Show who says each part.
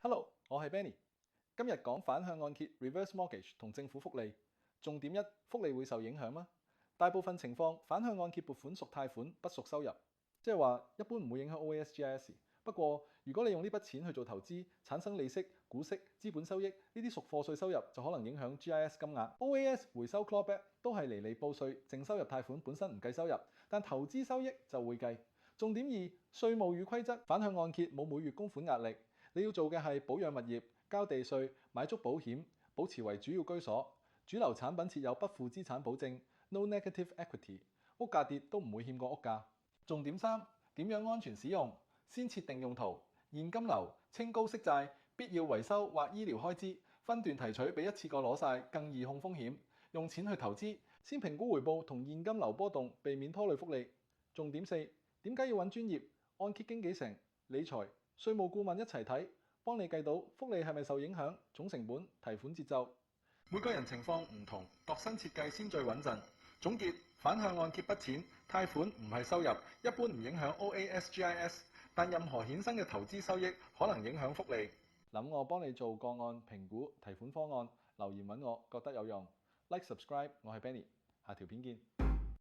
Speaker 1: Hello，我係 Benny。今日講反向按揭 （reverse mortgage） 同政府福利。重點一，福利會受影響嗎？大部分情況，反向按揭撥款屬貸款，不屬收入，即係話一般唔會影響 OASGIS。不過，如果你用呢筆錢去做投資，產生利息、股息、資本收益，呢啲屬課稅收入，就可能影響 GIS 金額。OAS 回收 clawback 都係離離報稅，淨收入貸款本身唔計收入，但投資收益就會計。重點二，稅務與規則，反向按揭冇每月供款壓力。你要做嘅係保養物業、交地稅、買足保險、保持為主要居所。主流產品設有不負資產保證 （No Negative Equity），屋價跌都唔會欠過屋價。重點三，點樣安全使用？先設定用途，現金流、清高息債、必要維修或醫療開支，分段提取比一次過攞晒更易控風險。用錢去投資，先評估回報同現金流波動，避免拖累福利。重點四，點解要揾專業按揭經紀成、理財、稅務顧問一齊睇，幫你計到福利係咪受影響、總成本、提款節奏。每個人情況唔同，度身設計先最穩陣。總結：反向按揭筆錢，貸款唔係收入，一般唔影響 OASGIS， 但任何衍生嘅投資收益可能影響福利。諗我幫你做個案評估、提款方案，留言揾我，覺得有用。Like subscribe，我係 Benny，下條片見。